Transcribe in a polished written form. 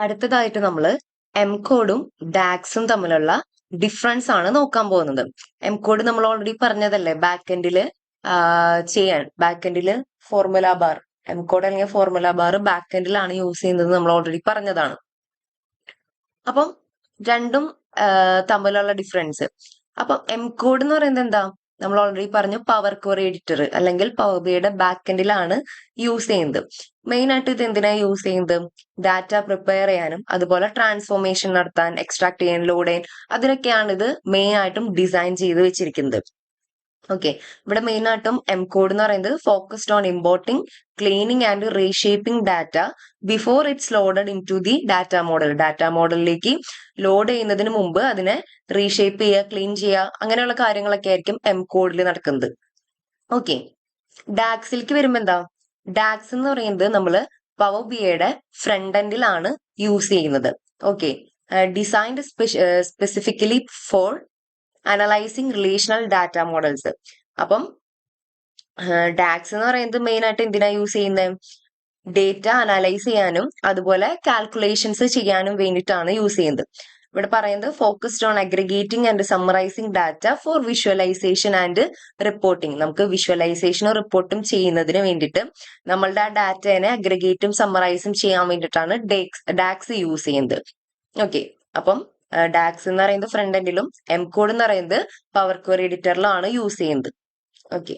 അടുത്തതായിട്ട് നമ്മൾ എം കോഡും ഡാക്സും തമ്മിലുള്ള ഡിഫറൻസ് ആണ് നോക്കാൻ പോകുന്നത്. എം കോഡ് നമ്മൾ ഓൾറെഡി പറഞ്ഞതല്ലേ, ബാക്ക് എൻഡില് ഫോർമുല ബാർ, എം കോഡ് അല്ലെങ്കിൽ ഫോർമുല ബാർ ബാക്ക് എൻഡിലാണ് യൂസ് ചെയ്യുന്നത് നമ്മൾ ഓൾറെഡി പറഞ്ഞതാണ്. അപ്പം രണ്ടും തമ്മിലുള്ള ഡിഫറൻസ്. അപ്പം എം കോഡ് എന്ന് പറയുന്നത് എന്താ, നമ്മൾ ഓൾറെഡി പറഞ്ഞു പവർ ക്വറി എഡിറ്റർ അല്ലെങ്കിൽ പവർ ബിയുടെ ബാക്ക് എൻഡിലാണ് യൂസ് ചെയ്യുന്നത്. മെയിൻ ആയിട്ട് ഇത് എന്തിനാണ് യൂസ് ചെയ്യുന്നത്, ഡാറ്റ പ്രിപ്പയർ ചെയ്യാനും അതുപോലെ ട്രാൻസ്ഫോർമേഷൻ നടത്താൻ, എക്സ്ട്രാക്ട് ചെയ്യാൻ, ലോഡ് ചെയ്യാൻ, അതിനൊക്കെയാണ് ഇത് മെയിൻ ആയിട്ടും ഡിസൈൻ ചെയ്ത് വെച്ചിരിക്കുന്നത്. ഓക്കെ, ഇവിടെ മെയിൻ ആയിട്ടും എം കോഡ് എന്ന് പറയുന്നത് focused on importing, cleaning and reshaping data before it's loaded into the data model. Data മോഡലിലേക്ക് ലോഡ് ചെയ്യുന്നതിന് മുമ്പ് അതിനെ റീഷേപ്പ് ചെയ്യുക, ക്ലീൻ ചെയ്യുക, അങ്ങനെയുള്ള കാര്യങ്ങളൊക്കെ ആയിരിക്കും എം കോഡിൽ നടക്കുന്നത്. ഓക്കെ, ഡാക്സിലേക്ക് വരുമ്പോ എന്താ, ഡാക്സ് എന്ന് പറയുന്നത് നമ്മൾ പവർ ബിയുടെ ഫ്രണ്ട് എൻഡിലാണ് യൂസ് ചെയ്യുന്നത്. Okay, designed specifically four analysing relational data models. അപ്പം ഡാക്സ് എന്ന് പറയുന്നത് മെയിൻ ആയിട്ട് എന്തിനാ യൂസ് ചെയ്യുന്നത്, ഡേറ്റ അനലൈസ് ചെയ്യാനും അതുപോലെ കാൽക്കുലേഷൻസ് ചെയ്യാനും വേണ്ടിയിട്ടാണ് യൂസ് ചെയ്യുന്നത്. ഇവിടെ പറയുന്നത് focused on aggregating and summarising data for visualisation and reporting. നമുക്ക് വിഷ്വലൈസേഷനും റിപ്പോർട്ടും ചെയ്യുന്നതിന് വേണ്ടിയിട്ട് നമ്മളുടെ ആ ഡാറ്റേനെ അഗ്രിഗേറ്റും സമ്മറൈസും ചെയ്യാൻ വേണ്ടിയിട്ടാണ് ഡാക്സ് യൂസ് ചെയ്യുന്നത്. ഓക്കെ, അപ്പം ഡാക്സ് എന്ന് പറയുന്നത് ഫ്രണ്ട് എൻഡിലും എം കോഡ് എന്ന് പറയുന്നത് പവർ ക്വറി എഡിറ്ററിലാണ് യൂസ് ചെയ്യുന്നത്. ഓക്കെ.